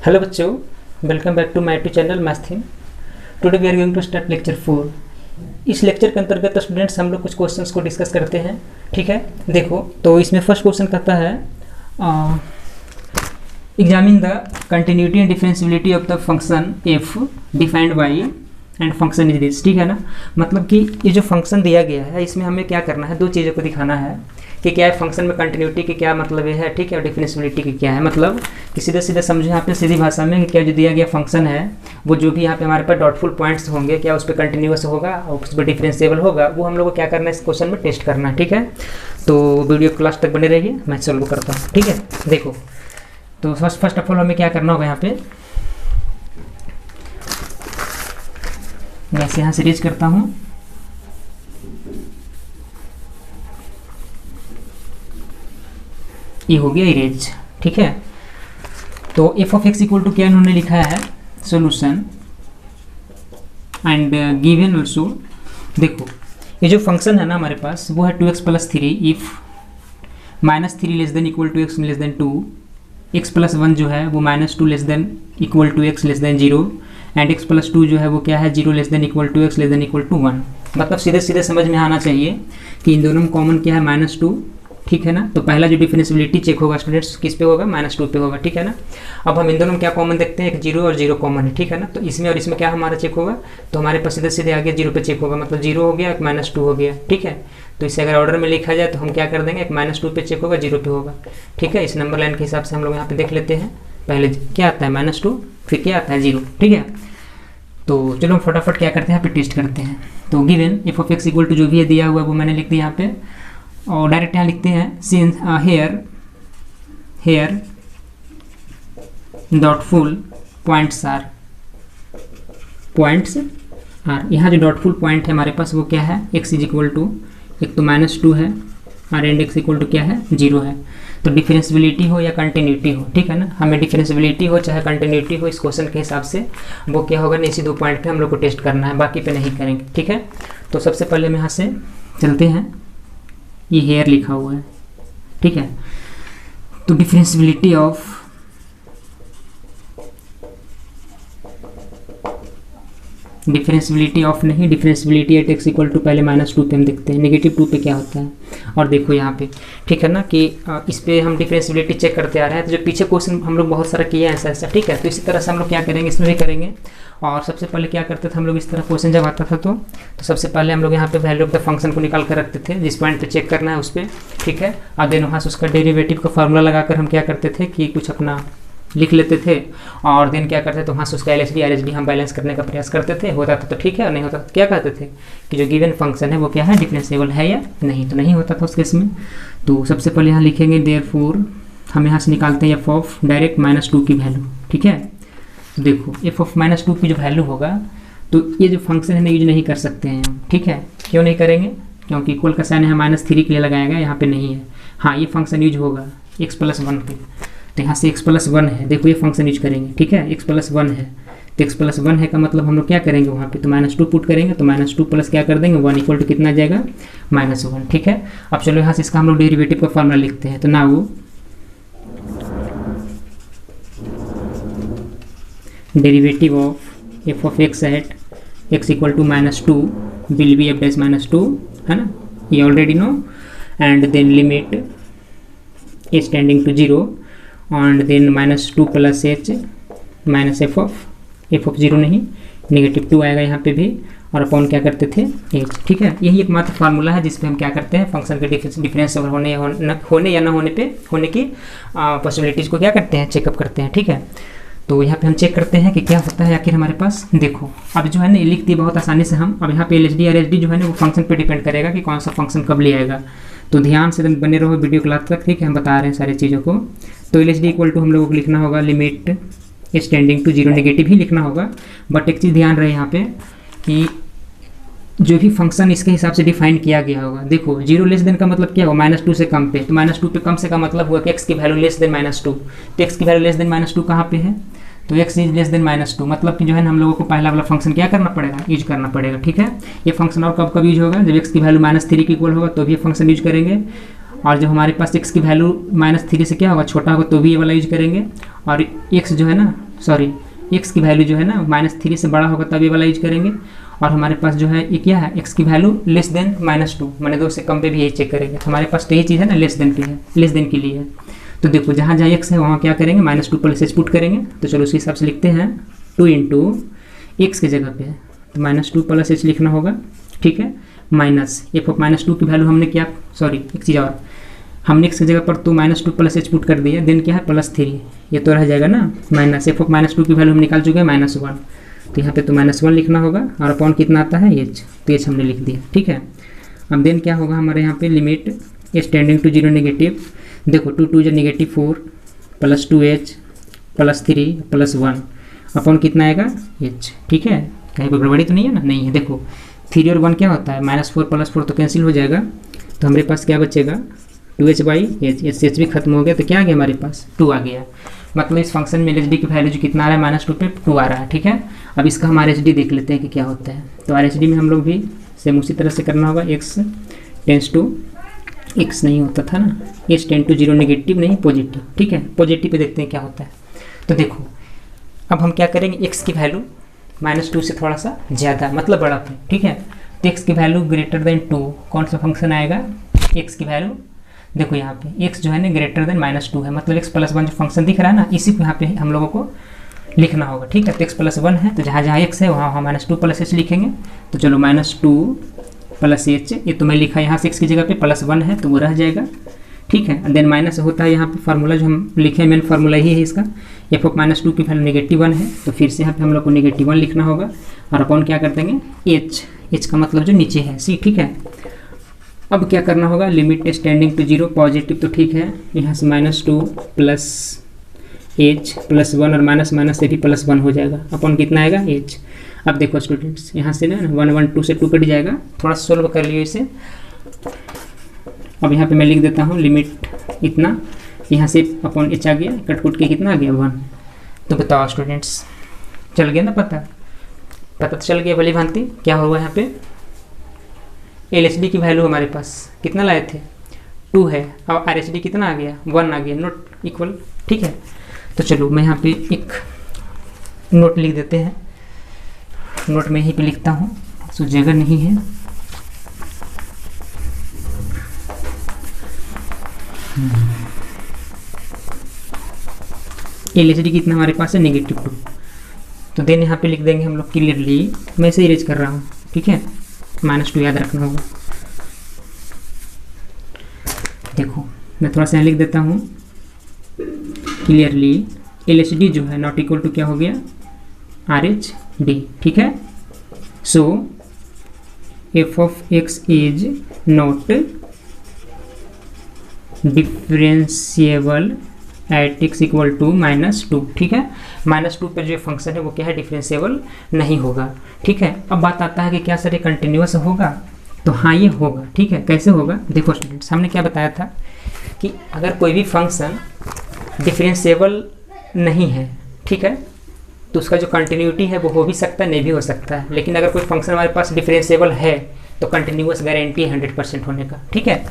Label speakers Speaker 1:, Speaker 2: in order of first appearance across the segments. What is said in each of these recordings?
Speaker 1: Hello बच्चों, welcome back to my YouTube channel maths theme. Today we are going to start lecture 4। इस lecture के अंतर्गत students हम लोग कुछ क्वेश्चंस को डिस्कस करते हैं। ठीक है, देखो तो इसमें फर्स्ट क्वेश्चन कहता है examine the continuity and differentiability of the function F defined by and function is this. ठीक है ना, मतलब कि ये जो फंक्शन दिया गया है इसमें हमें क्या करना है, दो चीज़ों को दिखाना है कि क्या है फंक्शन में कंटिन्यूटी की क्या मतलब ये है, ठीक है, और डिफरेंशियबिलिटी की क्या है। मतलब कि सीधे सीधे समझो यहाँ पे सीधी भाषा में कि क्या जो दिया गया फंक्शन है वो जो भी यहाँ पे हमारे पास डॉटफुल पॉइंट्स होंगे क्या उस पर कंटिन्यूस होगा और उस पर डिफरेंशिएबल होगा, वो हम लोग को क्या करना है इस क्वेश्चन में टेस्ट करना है। ठीक है, तो वीडियो क्लास तक बने रहिए, मैं सॉल्व करता हूँ। ठीक है, देखो तो फर्स्ट ऑफ ऑल हमें क्या करना होगा, यहाँ पे मैं यहाँ से रीच करता हूँ। ये हो गया इरेज। ठीक है, तो F of X equal to क्या इन्होंने लिखा है सोल्यूशन एंड गिवन ऑल्सो। देखो ये जो फंक्शन है ना हमारे पास वो है 2x + 3 if -3 less than equal to x less than 2, x + 1 जो है वो -2 less than equal to x less than 0 and x + 2 जो है वो क्या है 0 less than equal to x less than equal to 1। मतलब सीधे सीधे समझ में आना चाहिए कि इन दोनों में कॉमन क्या है -2। ठीक है ना, तो पहला जो डिफरेंशियबिलिटी चेक होगा स्टूडेंट्स किस पे होगा, -2 पे होगा। ठीक है ना, अब हम इन दोनों में क्या कॉमन देखते हैं, एक 0 और 0 कॉमन है। ठीक है ना, तो इसमें और इसमें क्या हमारा चेक होगा, तो हमारे पास सीधे सीधे आगे 0 पे चेक होगा, मतलब 0 हो गया, एक -2 हो गया। ठीक है, तो इसे अगर ऑर्डर में लिखा जाए तो हम क्या कर देंगे, एक -2 पे चेक होगा, 0 पे होगा। ठीक है, इस नंबर लाइन के हिसाब से हम लोग यहाँ पे देख लेते हैं। पहले क्या आता है -2, फिर क्या आता है 0। ठीक है, तो चलो हम फटाफट क्या करते हैं यहाँ पे टेस्ट करते हैं। तो given F of X equal to जो भी है दिया हुआ है वो मैंने लिख दिया यहाँ पे, और डायरेक्ट यहाँ लिखते हैं since hair doubtful points are यहाँ जो डॉटफुल पॉइंट है हमारे पास वो क्या है, x इज इक्वल टू एक तो -2 है और एंड x इक्वल टू क्या है 0 है। तो डिफरेंशियबिलिटी हो या कंटिन्यूटी हो, ठीक है ना, हमें डिफरेंशियबिलिटी हो चाहे कंटिन्यूटी हो इस क्वेश्चन के हिसाब से वो क्या होगा ना, इसी दो पॉइंट पे हम लोग को टेस्ट करना है, बाकी पे नहीं करेंगे। ठीक है, तो सबसे पहले हम यहाँ से चलते हैं, ये हेयर लिखा हुआ है। ठीक है, तो डिफरेंशियबिलिटी ऑफ नहीं, differentiability at X equal to पहले -2 पे हम देखते हैं, -2 पे क्या होता है। और देखो यहाँ पे ठीक है ना कि इस पे हम डिफरेंशियबिलिटी चेक करते आ रहे हैं, तो जो पीछे क्वेश्चन हम लोग बहुत सारा किए हैं ऐसा ऐसा। ठीक है, तो इसी तरह से हम लोग क्या करेंगे, इसमें भी करेंगे। और सबसे पहले क्या करते थे हम लोग, इस तरह क्वेश्चन जब आता था तो सबसे पहले हम लोग यहाँ पे वैल्यू ऑफ द फंक्शन को निकाल कर रखते थे, जिस पॉइंट पे चेक करना है उस पर। ठीक है, और देन वहाँ से उसका डेरिवेटिव का फार्मूला लगाकर हम क्या करते थे कि कुछ अपना लिख लेते थे, और देन क्या करते थे वहाँ से उसका LHD RHD हम बैलेंस करने का प्रयास करते थे। होता था तो ठीक है, और नहीं होता तो क्या कहते थे कि जो गिवन फंक्शन है वो क्या है, डिफरेंशिएबल है या नहीं, तो नहीं होता था उस केस में। तो सबसे पहले यहाँ लिखेंगे देयरफॉर हम यहाँ से निकालते हैं एफ ऑफ डायरेक्ट -2 की वैल्यू। ठीक है, देखो एफ ऑफ -2 की जो वैल्यू होगा तो ये जो फंक्शन है ना यूज नहीं कर सकते हैं हम। ठीक है, क्यों नहीं करेंगे, क्योंकि इक्वल का साइन है -3 के लिए लगाया गया, यहाँ पे नहीं है। हाँ, ये फंक्शन यूज होगा x + 1 पे, तो यहाँ से x + 1 है, देखो ये फंक्शन यूज करेंगे। ठीक है, x + 1 है, तो x + 1 है का मतलब हम लोग क्या करेंगे वहाँ पे, तो -2 पुट करेंगे, तो -2 प्लस क्या कर देंगे 1 इक्वल टू कितना आ जाएगा -1। ठीक है, अब चलो यहाँ से इसका हम लोग डेरिवेटिव का फॉर्मूला लिखते हैं। तो ना वो derivative of F of X at x equal to -2 will be f dash -2, है ना, ये already know, and then limit a tending to 0 and then -2 + h minus F of 0 नहीं, -2 आएगा यहाँ पे भी, और अपॉन क्या करते थे h। ठीक है, यही एकमात्र फार्मूला है जिसपे हम क्या करते हैं फंक्शन के डिफरेंस होने या ना होने की पॉसिबिलिटीज़ को क्या करते हैं, चेकअप करते हैं। ठीक है, तो यहाँ पे हम चेक करते हैं कि क्या होता है आखिर हमारे पास। देखो अब जो है ना ये लिख दिए बहुत आसानी से हम। अब यहाँ पे LHD RHD जो है ना वो फंक्शन पे डिपेंड करेगा कि कौन सा फंक्शन कब ले आएगा, तो ध्यान से बने रहो वीडियो क्लास तक। ठीक है, हम बता रहे हैं सारी चीज़ों को। तो LHD इक्वल टू हम लोगों को लिखना होगा limit h tending to 0, negative ही लिखना होगा। बट एक चीज़ ध्यान रहे यहाँ पे कि जो भी फंक्शन इसके हिसाब से डिफाइन किया गया होगा, देखो 0 लेस देन का मतलब क्या होगा, -2 से कम पे, तो -2 पे कम से का मतलब हुआ कि x की वैल्यू लेस देन -2, तो x की वैल्यू लेस देन -2 कहाँ पे है, तो x इज लेस देन -2, मतलब कि जो है ना हम लोगों को पहला वाला फंक्शन क्या करना पड़ेगा, यूज करना पड़ेगा। ठीक है, ये फंक्शन और कब यूज होगा, जब x की वैल्यू -3 के इक्वल होगा तो भी ये फंक्शन यूज करेंगे, और जब हमारे पास x की वैल्यू -3 से क्या होगा छोटा होगा तो भी ये वाला यूज करेंगे, और x जो है ना सॉरी x की वैल्यू जो है ना -3 से बड़ा होगा तब ये वाला यूज करेंगे, और हमारे पास जो है ये क्या है, x की वैल्यू लेस देन -2 मैंने 2 से कम पे भी यही चेक करेंगे। तो हमारे पास तो यही चीज़ है ना, लेस देन पे है, लेस देन के लिए है। तो देखो जहाँ जहाँ x है वहाँ क्या करेंगे, -2 प्लस h पुट करेंगे। तो चलो उसी हिसाब से लिखते हैं, 2 इंटू x की जगह पे है तो -2 प्लस h लिखना होगा, ठीक है। माइनस f ऑफ -2 की वैल्यू हमने क्या, सॉरी एक चीज़ और, हमने x की जगह पर तो -2 प्लस h पुट कर दिया, देन क्या है +3, ये तो रह जाएगा ना माइनस। f ऑफ -2 की वैल्यू हम निकाल चुके हैं -1, तो यहाँ पे तो -1 लिखना होगा, और अपॉन कितना आता है h, तो h हमने लिख दिया, ठीक है। अब देन क्या होगा हमारे यहाँ पे, limit h tending to 0 negative, देखो 2 2 -4 plus 2h plus 3 plus 1 upon कितना आएगा h, ठीक है। कहीं कोई गड़बड़ी तो नहीं है ना, नहीं है। देखो 3 और 1 क्या होता है, -4 प्लस 4 तो कैंसिल हो जाएगा, तो हमारे पास क्या बचेगा 2h/h, h भी खत्म हो गया, तो क्या आ गया हमारे पास 2 आ गया। मतलब इस फंक्शन में LHD की वैल्यू जो कितना आ रहा है -2 पे 2 आ रहा है, ठीक है। अब इसका हम RHD देख लेते हैं कि क्या होता है। तो RHD में हम लोग भी सेम उसी तरह से करना होगा, x टेंस टू, x नहीं होता था ना, h टेंड टू 0 नेगेटिव नहीं पॉजिटिव, ठीक है। पॉजिटिव पे देखते हैं क्या होता है। तो देखो अब हम क्या करेंगे, x की वैल्यू -2 से थोड़ा सा ज़्यादा मतलब बड़ा पे, ठीक है। तो x की वैल्यू ग्रेटर देन 2, कौन सा फंक्शन आएगा, x की वैल्यू देखो यहाँ पे x जो है ना ग्रेटर देन -2 है, मतलब x + 1 जो फंक्शन दिख रहा है ना, इसी को यहाँ पे हम लोगों को लिखना होगा, ठीक है। तो x + 1 है, तो जहाँ जहाँ x है वहाँ -2 प्लस h लिखेंगे। तो चलो -2 प्लस h, ये तो मैं लिखा यहाँ से x की जगह पे +1 है तो वो रह जाएगा, ठीक है। देन माइनस होता है यहाँ पे फार्मूला जो हम लिखे हैं, मेन फार्मूला ही है इसका, f ऑफ -2 की वैल्यू -1 है, तो फिर से यहाँ पे हम लोग को -1 लिखना होगा, और अपॉन क्या कर देंगे h का मतलब जो नीचे है c, ठीक है। अब क्या करना होगा, लिमिट टेंडिंग टू 0 पॉजिटिव तो ठीक है, यहाँ से -2 प्लस h प्लस 1 और माइनस माइनस से भी +1 हो जाएगा, अपॉन कितना आएगा h। अब देखो स्टूडेंट्स यहाँ से ना 1 1 2 से 2 कट जाएगा, थोड़ा सोल्व कर लियो इसे। अब यहाँ पे मैं लिख देता हूँ लिमिट इतना, यहाँ से अपॉन h आ गया, कट के कितना आ गया 1। तो बताओ स्टूडेंट्स, चल गया ना पता तो चल गया भली भांति क्या होगा। यहाँ पे LHD की वैल्यू हमारे पास कितना लाए थे 2 है, और RHD कितना आ गया 1 आ गया, नॉट इक्वल, ठीक है। तो चलो मैं यहाँ पे एक नोट लिख देते हैं, नोट में यहीं पे लिखता हूँ, सो जगह नहीं है। LHD कितना हमारे पास है -2, तो देन यहाँ पे लिख देंगे हम लोग क्लियरली, मैं इसे इरेज कर रहा हूँ, ठीक है। -2 याद रखना होगा। देखो मैं थोड़ा सा यहाँ लिख देता हूँ क्लियरली, LHD जो है नॉट इक्वल टू क्या हो गया RHD, ठीक है। So f of x is not differentiable at x equal to -2, ठीक है। -2 पर जो फंक्शन है वो क्या है, डिफरेंशिएबल नहीं होगा, ठीक है। अब बात आता है कि क्या सर ये कंटिन्यूअस होगा, तो हाँ ये होगा, ठीक है। कैसे होगा, देखो स्टूडेंट्स हमने क्या बताया था कि अगर कोई भी फंक्शन डिफरेंशिएबल नहीं है, ठीक है, तो उसका जो कंटिन्यूटी है वो हो भी सकता है नहीं भी हो सकता है, लेकिन अगर कोई फंक्शन हमारे पास डिफरेंशिएबल है तो कंटिन्यूअस गारंटी है 100% होने का, ठीक है।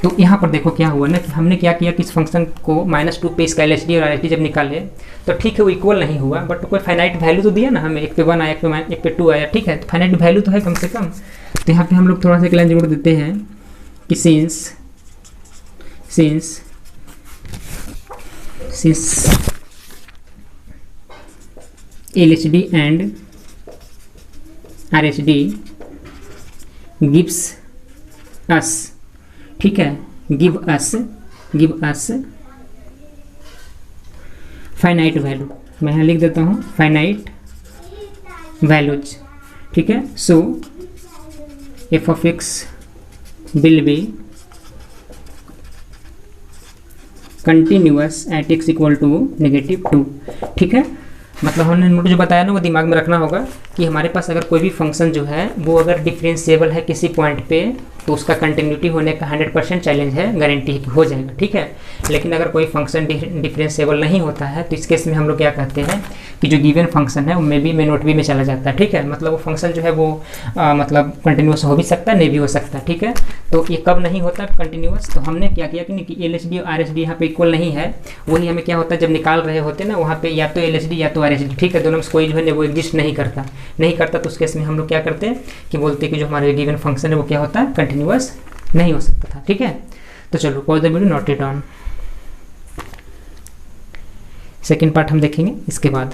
Speaker 1: तो यहाँ पर देखो क्या हुआ ना कि हमने क्या किया कि इस फंक्शन को -2 पे इसका LHD और RHD जब निकाले तो ठीक है वो इक्वल नहीं हुआ, बट कोई फाइनाइट वैल्यू तो दिया ना हमें, एक पे 1 आया, एक पे 2 आया, ठीक है। तो फाइनाइट वैल्यू तो है कम से कम। तो यहाँ पे हम लोग थोड़ा सा एक लाइन जोड़ देते हैं कि since LHD and RHD gives us, ठीक है, गिव अस फाइनाइट वैल्यू, मैं यहाँ लिख देता हूँ फाइनाइट वैल्यूज, ठीक है। So f of x will be continuous at x equal to -2, ठीक है। मतलब हमने नोट जो बताया ना वो दिमाग में रखना होगा कि हमारे पास अगर कोई भी फंक्शन जो है वो अगर डिफरेंशिएबल है किसी पॉइंट पे तो उसका कंटिन्यूटी होने का 100% चैलेंज है, गारंटी हो जाएगा, ठीक है। लेकिन अगर कोई फंक्शन डिफरेंशिएबल नहीं होता है तो इस केस में हम लोग क्या कहते हैं कि जो गिवन फंक्शन है वो मे बी में नोट बी में चला जाता है, ठीक है। मतलब वो फंक्शन जो है वो मतलब कंटिन्यूस हो भी सकता है, नहीं भी हो सकता, ठीक है। तो ये कब नहीं होता कंटिन्यूस, तो हमने क्या किया कि LHD और RHD यहाँ पे इक्वल नहीं है, वही हमें क्या होता है जब निकाल रहे होते ना वहाँ पे या तो LHD या तो RHD, ठीक है, दोनों में कोई जो है वो एग्जिस्ट नहीं करता, तो उस केस में हम लोग क्या करते हैं कि बोलते हैं कि जो हमारा गिवन फंक्शन है वो क्या होता है, कंटिन्यूस नहीं हो सकता था, ठीक है। तो चलो pause the video, note it down. Second part हम देखेंगे इसके बाद।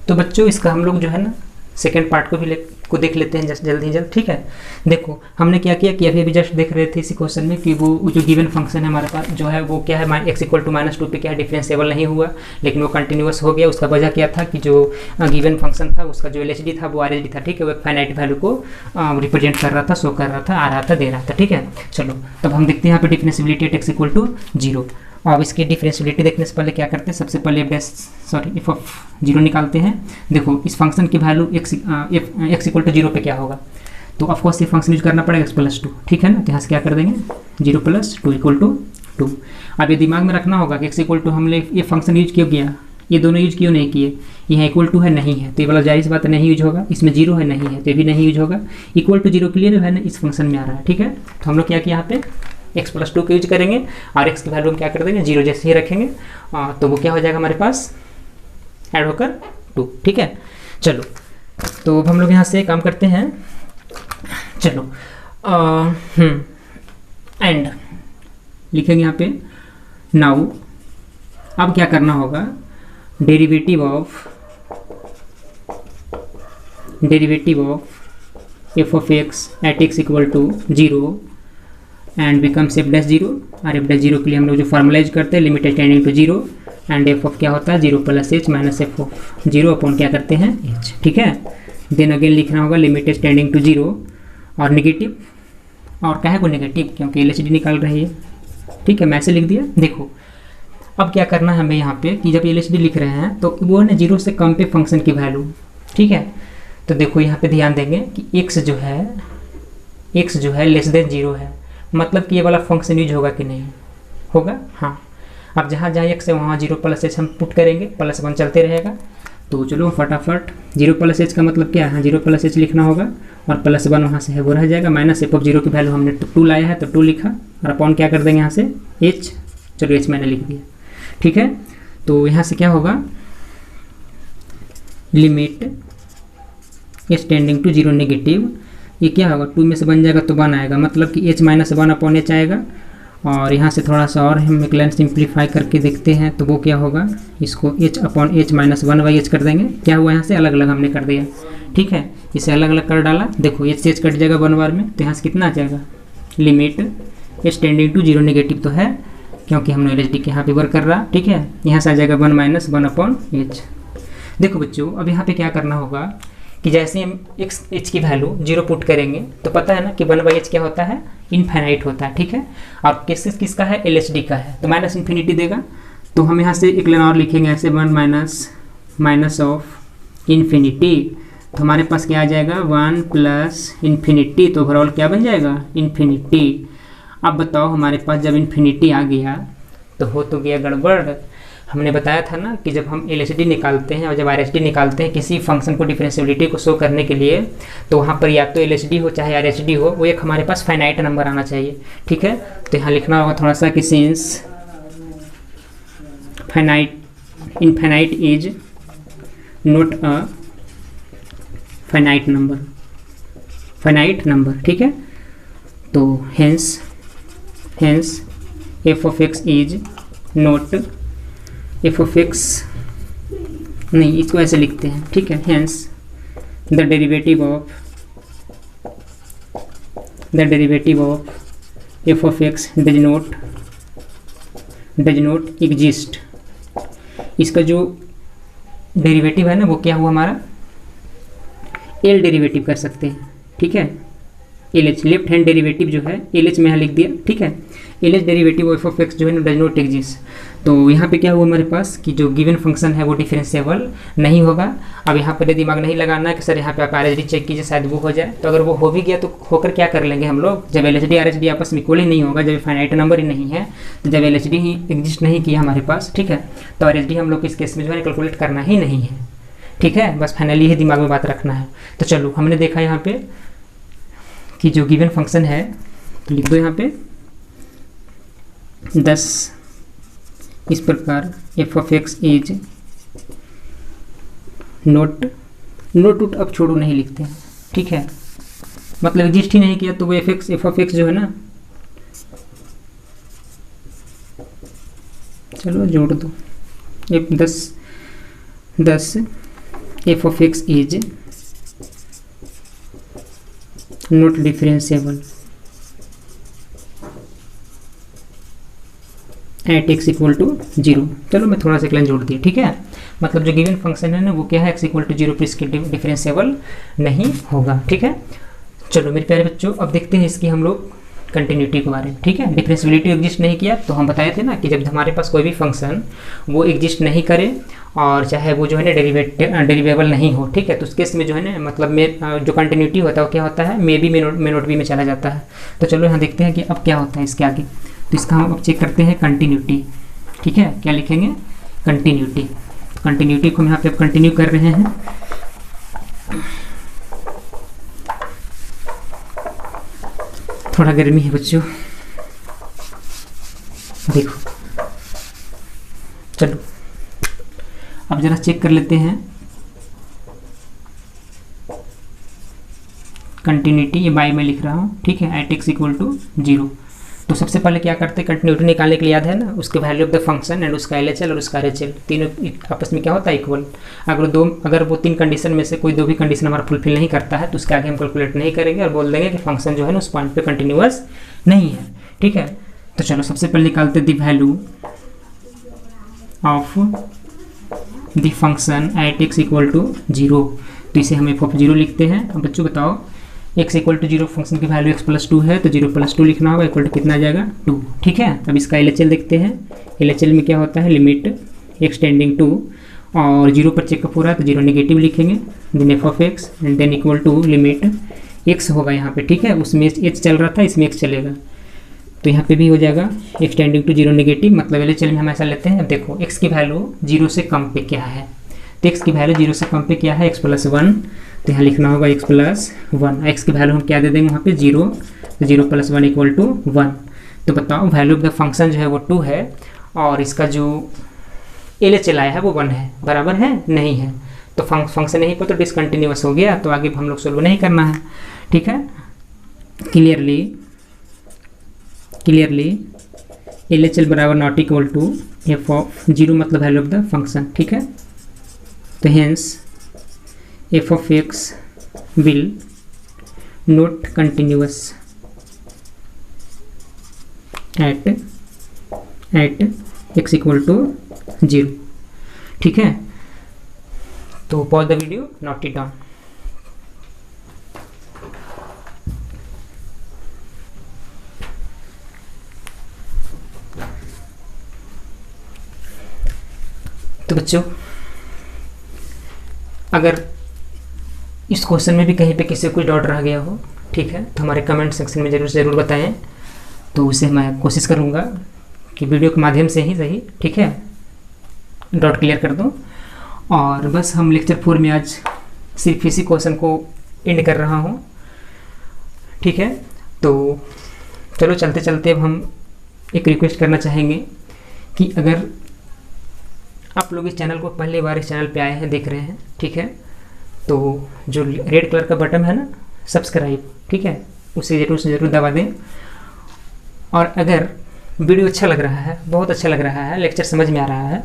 Speaker 1: तो बच्चों इसका हम लोग जो है ना सेकेंड पार्ट को देख लेते हैं जल्द ही जल्द, ठीक है। देखो हमने क्या किया कि अभी जस्ट देख रहे थे इसी क्वेश्चन में कि वो जो गिवन फंक्शन है हमारे पास जो है वो क्या है, x = -2 पे क्या है, डिफरेंशिएबल नहीं हुआ, लेकिन वो कंटिन्यूस हो गया। उसका वजह क्या था कि जो गिवन फंक्शन था उसका जो LHD था वो RHD था, ठीक है, वो एक फाइनाइट वैल्यू को रिप्रेजेंट कर रहा था, शो कर रहा था, आ रहा था, दे रहा था, ठीक है। चलो तब हम देखते हैं यहाँ पे डिफरेंशिएबिलिटी एट x = 0। अब इसकी डिफरेंशिएबिलिटी देखने से पहले क्या करते हैं, सबसे पहले f ऑफ 0 निकालते हैं। देखो इस फंक्शन की वैल्यू x = 0 पे क्या होगा, तो ऑफकोर्स ये फंक्शन यूज करना पड़ेगा x + 2, ठीक है ना। तो यहाँ से क्या कर देंगे 0 + 2 = 2। अब ये दिमाग में रखना होगा कि x = हमने ये फंक्शन यूज क्यों किया, ये दोनों यूज क्यों नहीं किए, यहाँ = है नहीं है तो ये वाला जाहिर सी बात नहीं यूज होगा, इसमें 0 है नहीं है तो ये भी नहीं यूज होगा, = 0 क्लियर है ना, इस फंक्शन में आ रहा है, ठीक है। तो हम लोग क्या किया यहाँ पे x + 2 का यूज करेंगे और x की वैल्यू हम क्या कर देंगे 0 जैसे ही रखेंगे, तो वो क्या हो जाएगा हमारे पास ऐड होकर 2, ठीक है। चलो तो अब हम लोग यहाँ से काम करते हैं, चलो एंड लिखेंगे यहाँ पे नाउ। अब क्या करना होगा, derivative of f of x at x = 0 and becomes f'0, और f'0 के लिए हम लोग जो फॉर्मुलाइज करते हैं limit tending to 0 and f of क्या होता है 0 + h minus f of 0 upon क्या करते हैं h, ठीक है। देन अगेन लिखना होगा लिमिट टेंडिंग टू 0 और नेगेटिव, और क्या है को नेगेटिव क्योंकि LHD निकाल रही है, ठीक है, मैं ऐसे लिख दिया। देखो अब क्या करना है हमें यहाँ पे कि जब LHD लिख रहे हैं तो वो है 0 से कम पे फंक्शन की वैल्यू, ठीक है। तो देखो यहाँ पे ध्यान देंगे कि x जो है <0 है, मतलब कि ये वाला फंक्शन यूज होगा कि नहीं होगा, हाँ। अब जहाँ x है वहाँ 0 + h हम पुट करेंगे, +1 चलते रहेगा। तो चलो फटाफट 0 + h का मतलब क्या है, 0 + h लिखना होगा और +1 वहाँ से है वो रह जाएगा, माइनस f ऑफ 0 की वैल्यू हमने 2 लाया है तो 2 लिखा और अपॉन क्या कर देंगे यहाँ से h, चलो h मैंने लिख दिया, ठीक है। तो यहाँ से क्या होगा लिमिट टेंडिंग टू 0 नेगेटिव, ये क्या होगा 2 में से बन जाएगा तो 1 आएगा, मतलब कि h - 1 अपॉन h आएगा। और यहाँ से थोड़ा सा और हम एक लाइन सिंप्लीफाई करके देखते हैं तो वो क्या होगा, इसको h upon h minus 1/h कर देंगे। क्या हुआ यहाँ से अलग अलग हमने कर दिया, ठीक है, इसे अलग अलग कर डाला। देखो h से h कट जाएगा 1 बार में, तो यहाँ से कितना आ जाएगा limit h tending to 0 negative तो है क्योंकि हमने LHD के यहाँ पे वर्क कर रहा, ठीक है। यहाँ से आ जाएगा 1 - 1/h। देखो बच्चों अब यहाँ पे क्या करना होगा कि जैसे हम h की वैल्यू 0 पुट करेंगे तो पता है ना कि 1/h क्या होता है, इनफाइनाइट होता है, ठीक है। और किसका है LHD का है तो -∞ देगा। तो हम यहाँ से एक लाइन और लिखेंगे ऐसे 1 - ऑफ इन्फिनिटी, तो हमारे पास क्या आ जाएगा 1 + इन्फिनिटी, तो ओवरऑल क्या बन जाएगा इन्फिनिटी। अब बताओ हमारे पास जब इन्फिनिटी आ गया तो हो तो गया गड़बड़। हमने बताया था ना कि जब हम LHD निकालते हैं और जब RHD निकालते हैं किसी फंक्शन को डिफरेंशिएबिलिटी को शो करने के लिए, तो वहाँ पर या तो LHD हो चाहे RHD हो, वो एक हमारे पास फाइनाइट नंबर आना चाहिए, ठीक है। तो यहाँ लिखना होगा थोड़ा सा कि since infinite is not a finite number, ठीक है। तो hence f of x is not f of x, नहीं इसको ऐसे लिखते हैं, ठीक है। Hence the derivative of f of x does not exist. इसका जो डेरिवेटिव है ना वो क्या हुआ हमारा L डेरिवेटिव कर सकते हैं, ठीक है। LH लेफ्ट हैंड डेरिवेटिव जो है LH में यहाँ लिख दिया, ठीक है। LH derivative of of x जो है ना डज नॉट एग्जिस्ट। तो यहाँ पे क्या हुआ हमारे पास कि जो गिवन फंक्शन है वो डिफरेंशिएबल नहीं होगा। अब यहाँ पर दिमाग नहीं लगाना है कि सर यहाँ पे आप आर चेक कीजिए शायद वो हो जाए। तो अगर वो हो भी गया तो होकर क्या कर लेंगे हम लोग, जब L H D R H D आपस में इक्वल ही नहीं होगा, जब फाइनाइट नंबर ही नहीं है, तो जब एल एच डी ही एग्जिस्ट नहीं किया हमारे पास, ठीक है, तो आर एच डी हम लोग इस केस में जो है कैलकुलेट करना ही नहीं है, ठीक है। बस फाइनली ये दिमाग में बात रखना है। तो चलो हमने देखा यहाँ पे कि जो गिवन फंक्शन है, तो लिख दो यहाँ पे 10 इस प्रकार F of X is note अब छोड़ो नहीं लिखते हैं, ठीक है, मतलब एग्जिस्ट ही नहीं किया तो वो एफ ऑफ एक्स जो है ना, चलो जोड़ दो, 10 F of X is not differentiable at X equal to 0। चलो मैं थोड़ा सा एक लाइन जोड़ दिया, ठीक है, मतलब जो गिवन फंक्शन है ना वो क्या है, एक्स इक्वल टू 0 पर इसके डिफरेंशिएबल नहीं होगा, ठीक है। चलो मेरे प्यारे बच्चों, अब देखते हैं इसकी हम लोग कंटिन्यूटी के बारे में, ठीक है। डिफरेंशिएबिलिटी एग्जिस्ट नहीं किया तो हम बताए थे ना कि जब हमारे पास कोई भी फंक्शन वो एग्जिस्ट नहीं करे और चाहे वो जो है ना डेरिवेबल नहीं हो, ठीक है, तो उस केस में जो है ना मतलब में जो कंटिन्यूटी होता है वो क्या होता है, may be may not be में चला जाता है। तो चलो यहाँ देखते हैं कि अब क्या होता है इसके आगे। तो इसका हम अब चेक करते हैं कंटिन्यूटी, ठीक है, क्या लिखेंगे, कंटिन्यूटी। कंटिन्यूटी को हम यहाँ पे अब कंटिन्यू कर रहे हैं। थोड़ा गर्मी है बच्चों, देखो, चलो अब जरा चेक कर लेते हैं कंटिन्यूटी। ये बाय में लिख रहा हूँ, ठीक है, एट एक्स इक्वल टू 0। तो सबसे पहले क्या करते हैं, कंटिन्यूटी निकालने के लिए याद है ना, उसके value of the function and उसका एलएचएल और उसका आरएचएल तीनों आपस में क्या होता है, इक्वल। अगर वो 3 कंडीशन में से कोई 2 भी कंडीशन हमारा फुलफिल नहीं करता है तो उसके आगे हम कैलकुलेट नहीं करेंगे और बोल देंगे कि फंक्शन जो है ना उस पॉइंट पे कंटिन्यूअस नहीं है, ठीक है। तो चलो सबसे पहले निकालते the value of the function at X equal to 0। तो इसे हम एफ ऑफ 0 लिखते हैं। अब बच्चों बताओ, x इक्वल टू 0 फंक्शन की वैल्यू x प्लस 2 है, तो 0 प्लस 2 लिखना होगा, इक्वल टू कितना आ जाएगा, 2, ठीक है। अब इसका एलएचएल देखते हैं। एलएचएल में क्या होता है, लिमिट x टेंडिंग टू, और 0 पर चेकअप हो रहा है तो 0 नेगेटिव लिखेंगे, then F of X and then equal to limit x होगा यहाँ पे, ठीक है, उसमें h चल रहा था, इसमें x चलेगा, तो यहाँ पे भी हो जाएगा x टेंडिंग टू 0 नेगेटिव, मतलब एलएचएल में हम ऐसा लेते हैं। अब देखो x की वैल्यू 0 से कम पे क्या है, तो x की वैल्यू 0 से कम पे क्या है, x प्लस 1, तो यहाँ लिखना होगा x प्लस 1। x की वैल्यू हम क्या दे देंगे वहाँ पे 0, तो 0 प्लस 1 इक्वल टू 1। तो बताओ वैल्यू ऑफ द फंक्शन जो है वो 2 है और इसका जो एलएचएल आया है वो 1 है, बराबर है, नहीं है, तो फंक्शन यहीं पर तो डिसकंटिन्यूअस हो गया, तो आगे हम लोग सोल्व नहीं करना है, ठीक है। क्लियरली एलएचएल बराबर not equal to F of 0 मतलब वैल्यू ऑफ द फंक्शन, ठीक है। तो hence F of X will not continuous at X equal to 0, ठीक है। तो pause the video, note it down. तो बच्चों अगर इस क्वेश्चन में भी कहीं पे किसी को कोई डाउट रह गया हो, ठीक है, तो हमारे कमेंट सेक्शन में ज़रूर बताएं, तो उसे मैं कोशिश करूँगा कि वीडियो के माध्यम से ही सही, ठीक है, डाउट क्लियर कर दूँ। और बस हम लेक्चर 4 में आज सिर्फ इसी क्वेश्चन को एंड कर रहा हूँ, ठीक है। तो चलो चलते चलते अब हम एक रिक्वेस्ट करना चाहेंगे कि अगर आप लोग इस चैनल को पहली बार इस चैनल पे आए हैं, देख रहे हैं, ठीक है, तो जो रेड कलर का बटन है ना सब्सक्राइब, ठीक है, उसे ज़रूर दबा दें। और अगर वीडियो अच्छा लग रहा है, बहुत अच्छा लग रहा है, लेक्चर समझ में आ रहा है,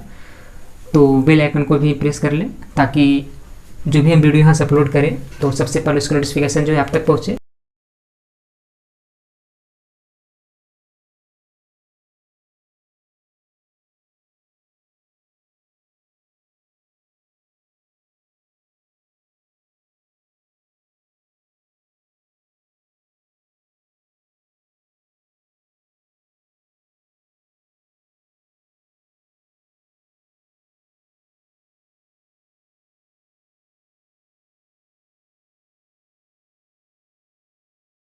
Speaker 1: तो बेल आइकन को भी प्रेस कर लें ताकि जो भी हम वीडियो यहाँ से अपलोड करें तो सबसे पहले उसका नोटिफिकेशन जो है आप तक पहुँचे।